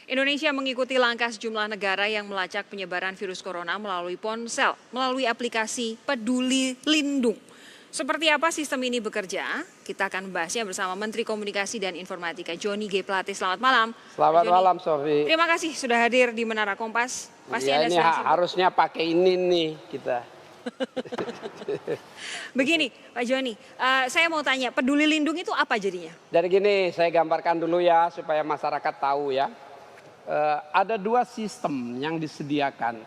Indonesia mengikuti langkah sejumlah negara yang melacak penyebaran virus corona melalui ponsel, melalui aplikasi Peduli Lindung. Seperti apa sistem ini bekerja? Kita akan membahasnya bersama Menteri Komunikasi dan Informatika Johnny G. Plate. Selamat malam. Selamat malam, Sofi. Terima kasih sudah hadir di Menara Kompas. Pasti ya, Anda ini harusnya pakai ini nih kita. Begini, Pak Joni, saya mau tanya, Peduli Lindung itu apa jadinya? Dari gini, saya gambarkan dulu ya supaya masyarakat tahu ya. Ada dua sistem yang disediakan.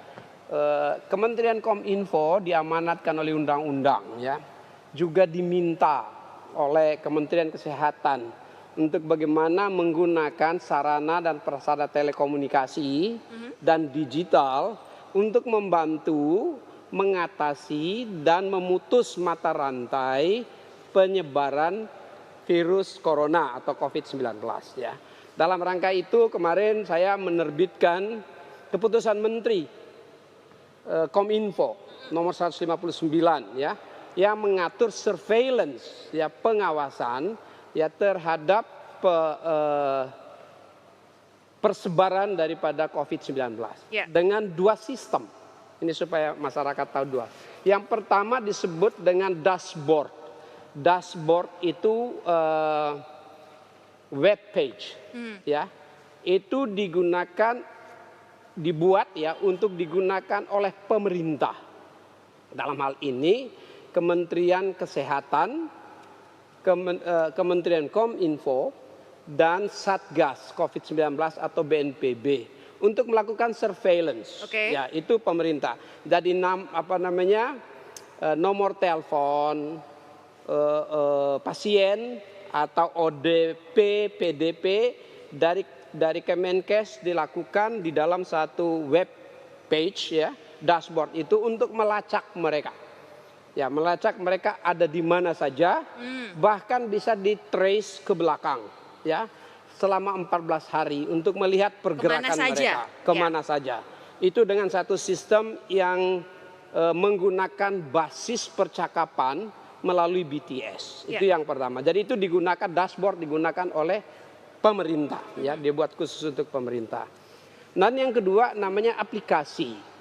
Kementerian Kominfo diamanatkan oleh undang-undang ya. Juga diminta oleh Kementerian Kesehatan untuk bagaimana menggunakan sarana dan prasarana telekomunikasi dan digital untuk membantu mengatasi dan memutus mata rantai penyebaran virus corona atau COVID-19 ya. Dalam rangka itu kemarin saya menerbitkan keputusan Menteri Kominfo nomor 159 ya, yang mengatur surveillance ya, pengawasan ya terhadap persebaran daripada COVID-19 dengan dua sistem. Ini supaya masyarakat tahu dua. Yang pertama disebut dengan dashboard. Dashboard itu web page ya. Itu dibuat ya untuk digunakan oleh pemerintah. Dalam hal ini Kementerian Kesehatan, Kementerian Kominfo dan Satgas COVID-19 atau BNPB untuk melakukan surveillance. Ya, itu pemerintah. Jadi nomor telepon pasien atau ODP, PDP dari Kemenkes dilakukan di dalam satu web page ya, dashboard itu untuk melacak mereka. Ya, melacak mereka ada di mana saja, bahkan bisa di-trace ke belakang ya. Selama 14 hari untuk melihat pergerakan mereka kemana saja. Itu dengan satu sistem yang menggunakan basis percakapan melalui BTS. Itu yang pertama. Jadi itu digunakan dashboard digunakan oleh pemerintah ya, dibuat khusus untuk pemerintah. Dan yang kedua namanya aplikasi.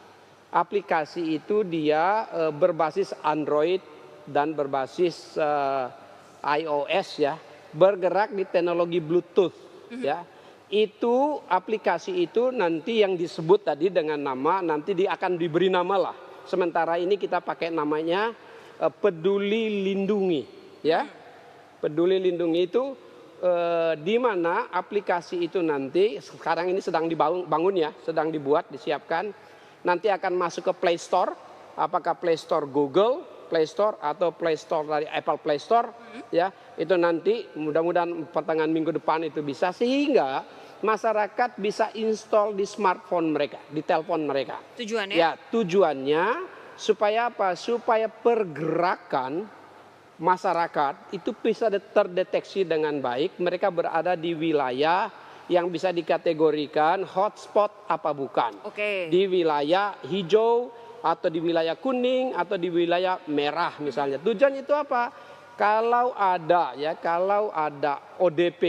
Aplikasi itu dia berbasis Android dan berbasis iOS ya, bergerak di teknologi Bluetooth ya. Itu aplikasi itu nanti yang disebut tadi dengan nama nanti akan diberi nama lah. Sementara ini kita pakai namanya Peduli Lindungi ya. Peduli Lindungi itu di mana aplikasi itu nanti sekarang ini sedang dibangun ya, sedang dibuat, disiapkan. Nanti akan masuk ke Play Store, apakah Play Store Google Play Store atau Play Store dari Apple Play Store ya. Itu nanti mudah-mudahan pertengahan minggu depan itu bisa, sehingga masyarakat bisa install di smartphone mereka, di telepon mereka. Tujuannya? Ya, tujuannya supaya apa? Supaya pergerakan masyarakat itu bisa terdeteksi dengan baik. Mereka berada di wilayah yang bisa dikategorikan hotspot apa bukan. Di wilayah hijau atau di wilayah kuning atau di wilayah merah misalnya. Tujuan itu apa? Kalau ada ODP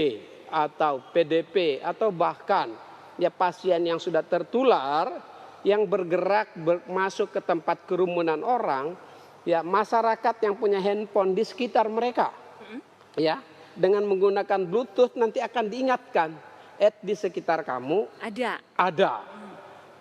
atau PDP atau bahkan ya pasien yang sudah tertular yang bergerak masuk ke tempat kerumunan orang, ya masyarakat yang punya handphone di sekitar mereka ya, dengan menggunakan Bluetooth nanti akan diingatkan, di sekitar kamu ada.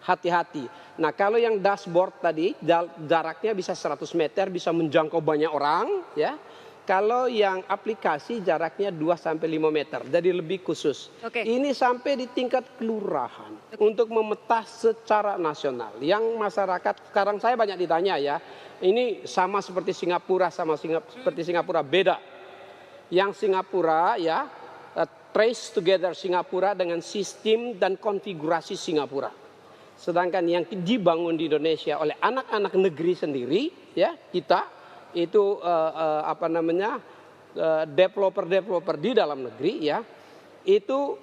Hati-hati. Nah, kalau yang dashboard tadi jaraknya bisa 100 meter, bisa menjangkau banyak orang ya. Kalau yang aplikasi jaraknya 2-5 meter, jadi lebih khusus. Ini sampai di tingkat kelurahan untuk memeta secara nasional. Yang masyarakat sekarang saya banyak ditanya ya, ini sama seperti Singapura seperti Singapura, beda. Yang Singapura ya, trace together Singapura dengan sistem dan konfigurasi Singapura. Sedangkan yang dibangun di Indonesia oleh anak-anak negeri sendiri ya, kita itu developer di dalam negeri ya, itu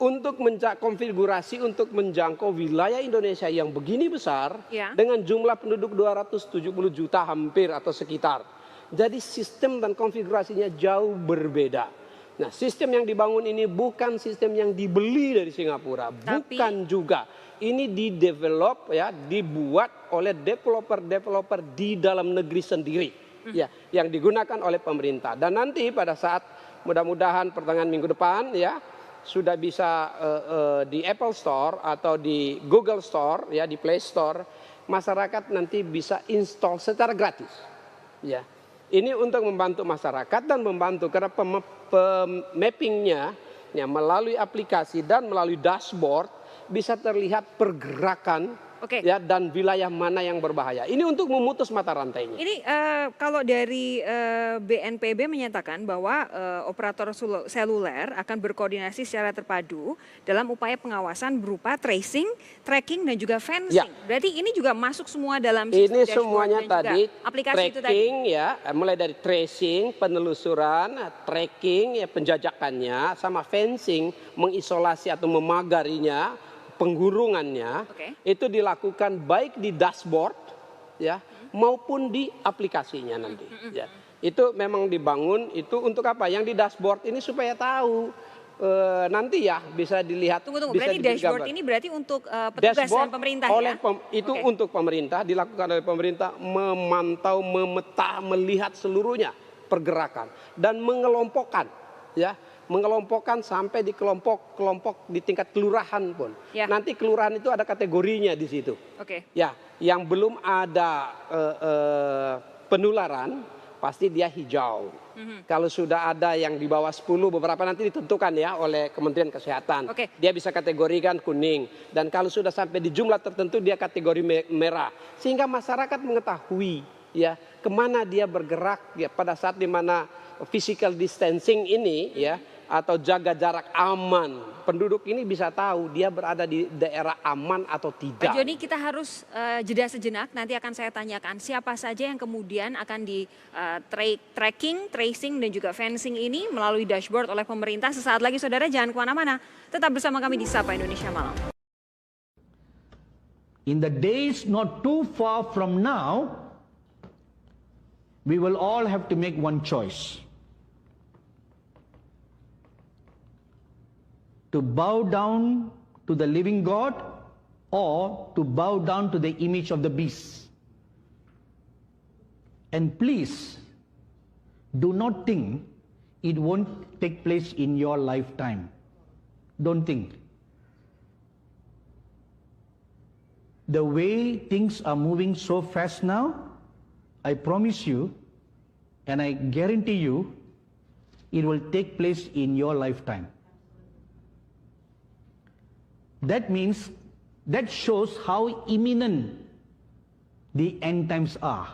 untuk konfigurasi untuk menjangkau wilayah Indonesia yang begini besar dengan jumlah penduduk 270 juta hampir atau sekitar. Jadi sistem dan konfigurasinya jauh berbeda. Nah, sistem yang dibangun ini bukan sistem yang dibeli dari Singapura, bukan juga. Ini didevelop ya, dibuat oleh developer-developer di dalam negeri sendiri, ya, yang digunakan oleh pemerintah. Dan nanti pada saat mudah-mudahan pertengahan minggu depan ya sudah bisa di Apple Store atau di Google Store ya, di Play Store, masyarakat nanti bisa install secara gratis. Ya. Ini untuk membantu masyarakat dan membantu karena mappingnya ya, melalui aplikasi dan melalui dashboard bisa terlihat pergerakan ya, dan wilayah mana yang berbahaya. Ini untuk memutus mata rantainya. Ini kalau dari BNPB menyatakan bahwa operator seluler akan berkoordinasi secara terpadu dalam upaya pengawasan berupa tracing, tracking dan juga fencing. Ya. Berarti ini juga masuk semua dalam sistem ini semuanya tadi aplikasi tracking itu tadi. Ya, mulai dari tracing, penelusuran, tracking ya, penjajakannya, sama fencing, mengisolasi atau memagarinya, penggurungannya, itu dilakukan baik di dashboard ya maupun di aplikasinya nanti. Ya. Itu memang dibangun itu untuk apa? Yang di dashboard ini supaya tahu nanti ya bisa dilihat. Tunggu, bisa berarti dashboard ini berarti untuk petugas dan pemerintah oleh ya? Itu untuk pemerintah, dilakukan oleh pemerintah, memantau, memeta, melihat seluruhnya pergerakan dan mengelompokkan ya. Mengelompokkan sampai di kelompok-kelompok di tingkat kelurahan pun. Ya. Nanti kelurahan itu ada kategorinya di situ. Ya, yang belum ada penularan pasti dia hijau. Kalau sudah ada yang di bawah 10 beberapa nanti ditentukan ya oleh Kementerian Kesehatan. Dia bisa kategorikan kuning dan kalau sudah sampai di jumlah tertentu dia kategori merah. Sehingga masyarakat mengetahui ya kemana dia bergerak ya pada saat dimana physical distancing ini ya atau jaga jarak aman, penduduk ini bisa tahu dia berada di daerah aman atau tidak. Pak Joni, kita harus jeda sejenak, nanti akan saya tanyakan siapa saja yang kemudian akan di tracking, tracing dan juga fencing ini melalui dashboard oleh pemerintah. Sesaat lagi saudara jangan kemana-mana, tetap bersama kami di Sapa Indonesia Malam. In the days not too far from now, we will all have to make one choice. To bow down to the living God or to bow down to the image of the beast. And please, do not think it won't take place in your lifetime. Don't think. The way things are moving so fast now, I promise you, and I guarantee you, it will take place in your lifetime. That means, that shows how imminent the end times are.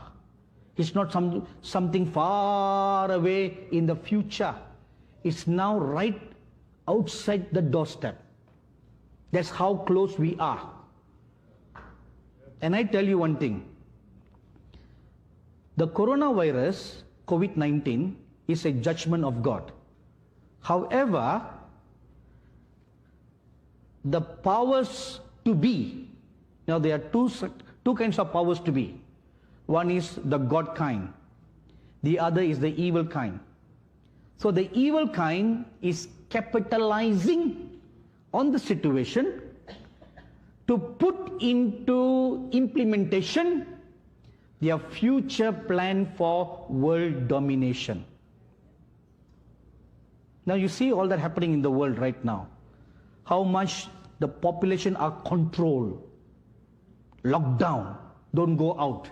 It's not something far away in the future. It's now right outside the doorstep. That's how close we are. And I tell you one thing. The coronavirus, COVID-19, is a judgment of God. However, the powers to be, now there are two kinds of powers to be. One is the God kind. The other is the evil kind. So the evil kind is capitalizing on the situation to put into implementation their future plan for world domination. Now you see all that happening in the world right now. How much the population are controlled, locked down, don't go out,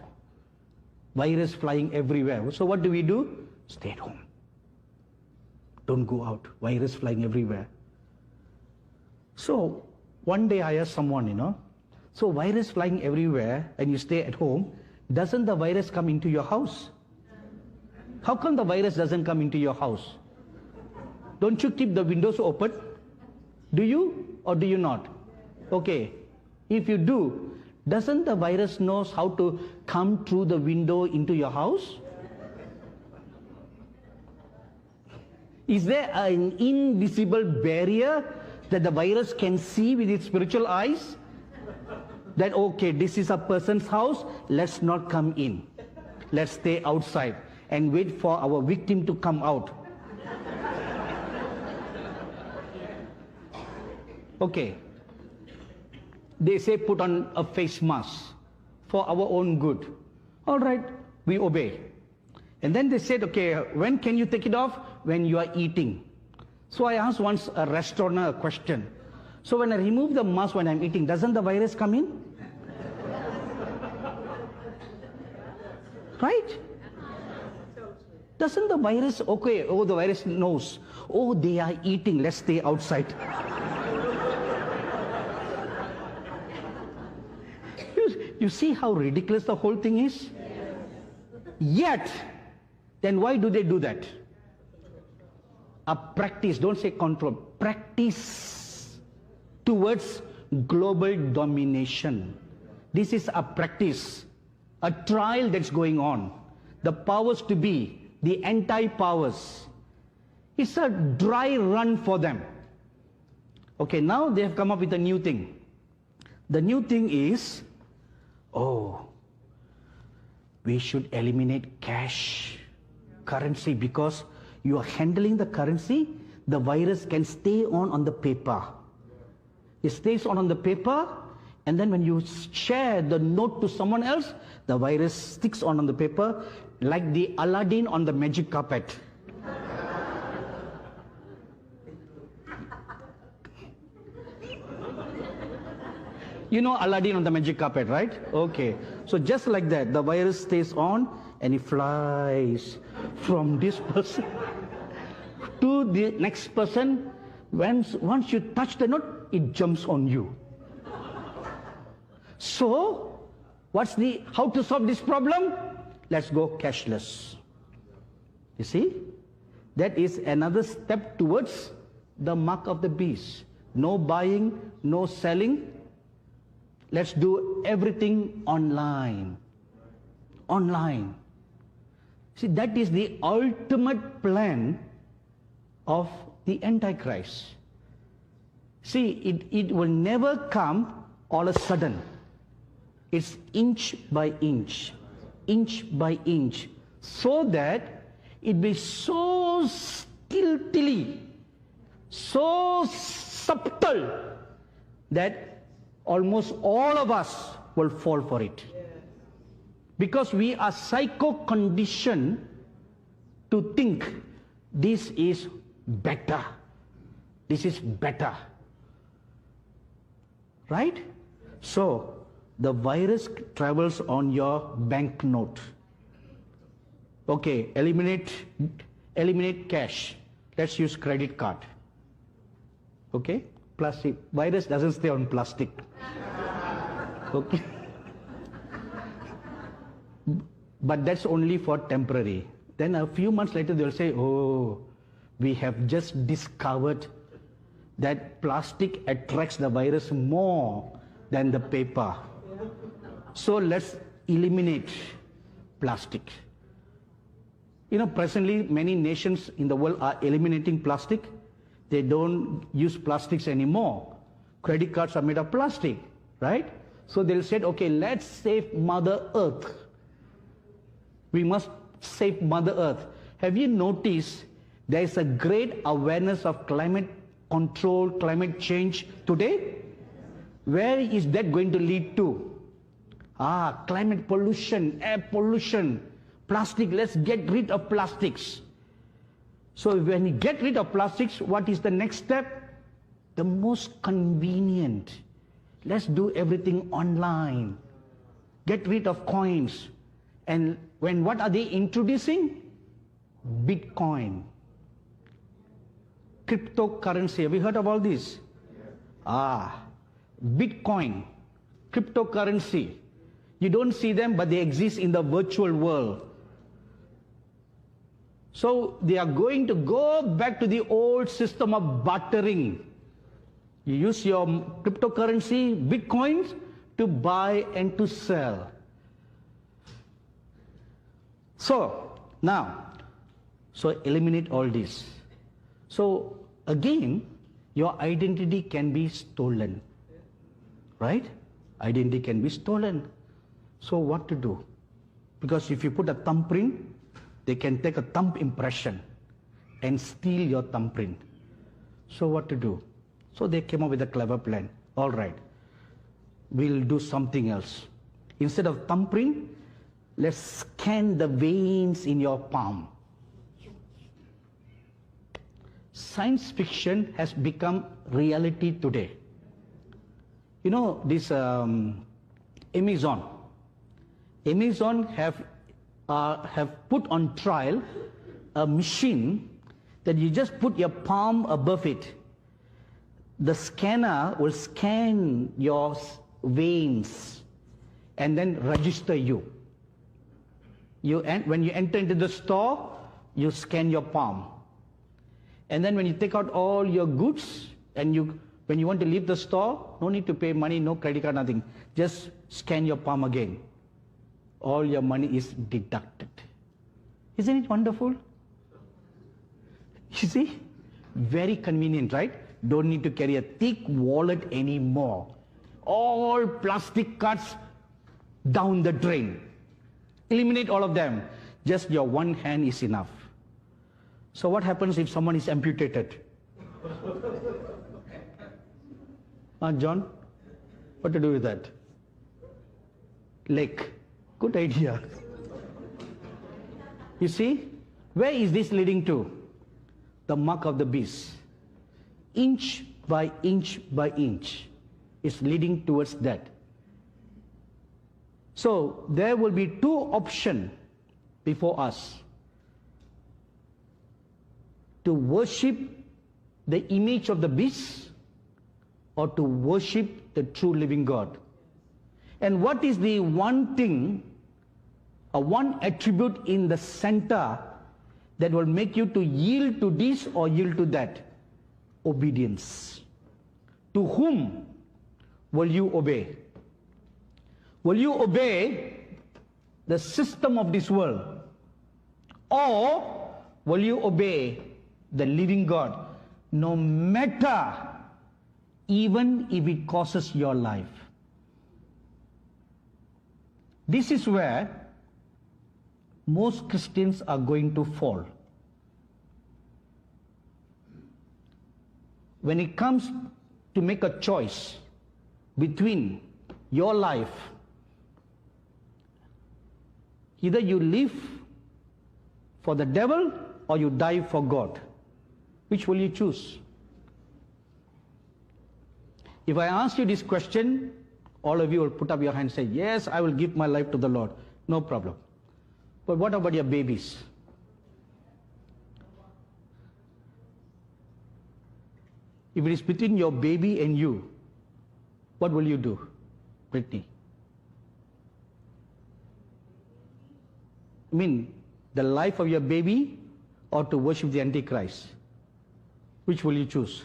virus flying everywhere. So what do? Stay at home. Don't go out, virus flying everywhere. So one day I asked someone, so virus flying everywhere and you stay at home, doesn't the virus come into your house? How come the virus doesn't come into your house? Don't you keep the windows open? Do you or do you not? Okay, if you do, doesn't the virus knows how to come through the window into your house? Is there an invisible barrier that the virus can see with its spiritual eyes? That, okay, this is a person's house, let's not come in. Let's stay outside and wait for our victim to come out. Okay. They say put on a face mask for our own good. All right, we obey. And then they said, okay, when can you take it off? When you are eating. So I asked once a restaurant a question. So when I remove the mask when I'm eating, doesn't the virus come in? Right? Doesn't the virus, okay, oh, the virus knows. Oh, they are eating, let's stay outside. You see how ridiculous the whole thing is? Yet, then why do they do that? A practice, don't say control, practice towards global domination. This is a practice, a trial that's going on. The powers to be, the anti-powers. It's a dry run for them. Okay, now they have come up with a new thing. The new thing is, oh, we should eliminate cash, currency, because you are handling the currency, the virus can stay on the paper. It stays on the paper, and then when you share the note to someone else, the virus sticks on the paper like the Aladdin on the magic carpet. You know Aladdin on the magic carpet, right? Okay. So just like that, the virus stays on and it flies from this person to the next person. Once you touch the note, it jumps on you. So, how to solve this problem? Let's go cashless. You see? That is another step towards the mark of the beast. No buying, no selling. Let's do everything online. Online. See, that is the ultimate plan of the Antichrist. See, it will never come all of a sudden. It's inch by inch, so that it be so stealthily, so subtle, that almost all of us will fall for it. Because we are psycho-conditioned to think this is better. This is better. Right? So, the virus travels on your banknote. Okay, eliminate cash. Let's use credit card. Okay? Plastic. Virus doesn't stay on plastic. Okay? But that's only for temporary. Then a few months later they'll say, oh, we have just discovered that plastic attracts the virus more than the paper. So let's eliminate plastic. You know, presently many nations in the world are eliminating plastic. They don't use plastics anymore. Credit cards are made of plastic, right? So they'll say, okay, let's save Mother Earth. We must save Mother Earth. Have you noticed there is a great awareness of climate control, climate change today? Where is that going to lead to? Climate pollution, air pollution, plastic. Let's get rid of plastics. So when you get rid of plastics, what is the next step? The most convenient. Let's do everything online. Get rid of coins. And what are they introducing? Bitcoin. Cryptocurrency. Have you heard of all this? Bitcoin. Cryptocurrency. You don't see them, but they exist in the virtual world. So they are going to go back to the old system of bartering. You use your cryptocurrency, bitcoins, to buy and to sell. So now, eliminate all this. So again, your identity can be stolen. Right? Identity can be stolen. So what to do? Because if you put a thumbprint, they can take a thumb impression and steal your thumbprint. So what to do? So they came up with a clever plan. All right, we'll do something else. Instead of thumbprint, let's scan the veins in your palm. Science fiction has become reality today. You know, this Amazon have put on trial a machine that you just put your palm above it. The scanner will scan your veins and then register you. When you enter into the store, you scan your palm. And then when you take out all your goods and when you want to leave the store, no need to pay money, no credit card, nothing. Just scan your palm again. All your money is deducted. Isn't it wonderful? You see? Very convenient, right? Don't need to carry a thick wallet anymore. All plastic cards down the drain. Eliminate all of them. Just your one hand is enough. So what happens if someone is amputated? John, what to do with that? Leg. Good idea. You see, where is this leading to? The mark of the beast. Inch by inch by inch is leading towards that. So there will be two options before us. To worship the image of the beast or to worship the true living God. And what is the one thing, one attribute in the center that will make you to yield to this or yield to that? Obedience. To whom will you obey? Will you obey the system of this world? Or will you obey the living God, no matter, even if it costs your life? This is where most Christians are going to fall. When it comes to make a choice between your life, either you live for the devil or you die for God. Which will you choose? If I ask you this question, all of you will put up your hand and say, yes, I will give my life to the Lord. No problem. But what about your babies? If it is between your baby and you, what will you do, Brittany? I mean, the life of your baby or to worship the Antichrist? Which will you choose?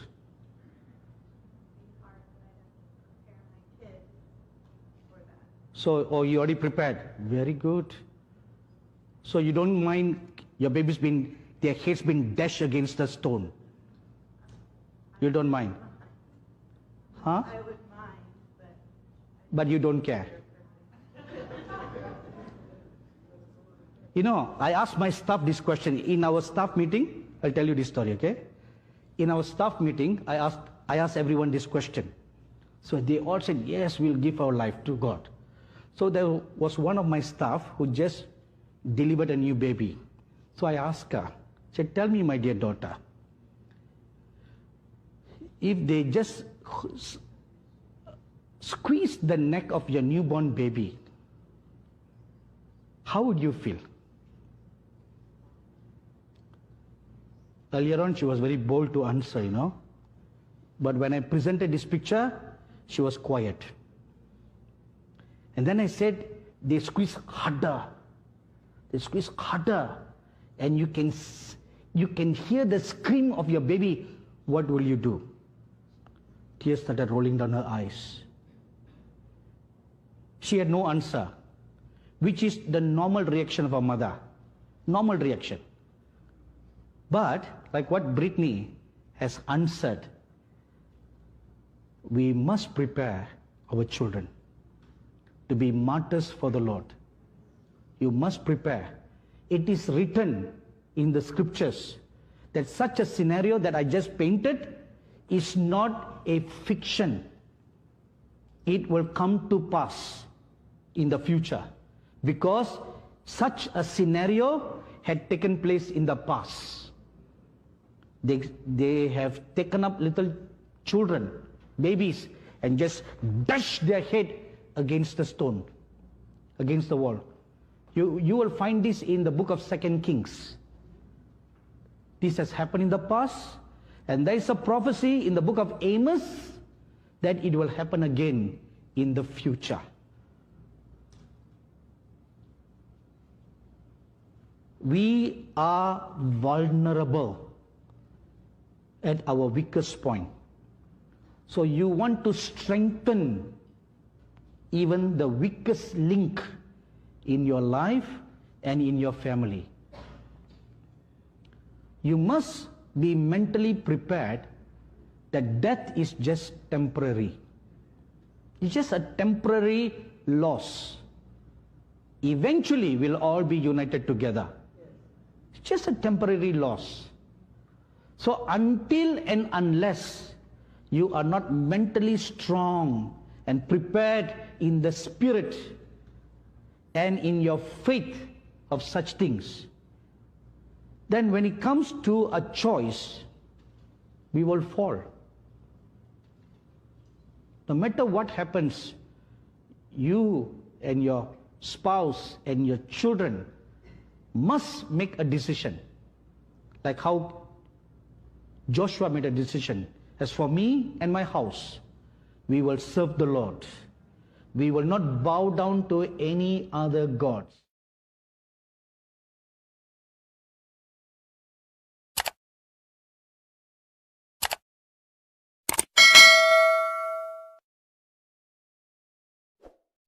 So, you already prepared. Very good. So you don't mind your baby's their head's been dashed against the stone. You don't mind? Huh? I would mind, but you don't care. You know, I asked my staff this question in our staff meeting. I'll tell you this story, okay? In our staff meeting, I asked everyone this question. So they all said, yes, we'll give our life to God. So there was one of my staff who just delivered a new baby. So I asked her, said, tell me, my dear daughter, if they just squeeze the neck of your newborn baby, how would you feel? Earlier on, she was very bold to answer, you know. But when I presented this picture, she was quiet. And then I said, they squeeze harder. They squeeze harder. And you can hear the scream of your baby. What will you do? Tears started rolling down her eyes. She had no answer, which is the normal reaction of a mother. Normal reaction. But, like what Brittany has answered, we must prepare our children to be martyrs for the Lord. You must prepare. It is written in the scriptures that such a scenario that I just painted is not a fiction. It will come to pass in the future because such a scenario had taken place in the past. They have taken up little children, babies, and just dashed their head against the stone, against the wall. You will find this in the book of 2 Kings. This has happened in the past, and there is a prophecy in the book of Amos that it will happen again in the future. We are vulnerable at our weakest point. So you want to strengthen even the weakest link in your life and in your family. You must be mentally prepared that death is just temporary. It's just a temporary loss. Eventually we'll all be united together. It's just a temporary loss. So until and unless you are not mentally strong and prepared in the spirit and in your faith of such things, then when it comes to a choice, we will fall. No matter what happens, you and your spouse and your children must make a decision. Like how Joshua made a decision. As for me and my house, we will serve the Lord. We will not bow down to any other gods.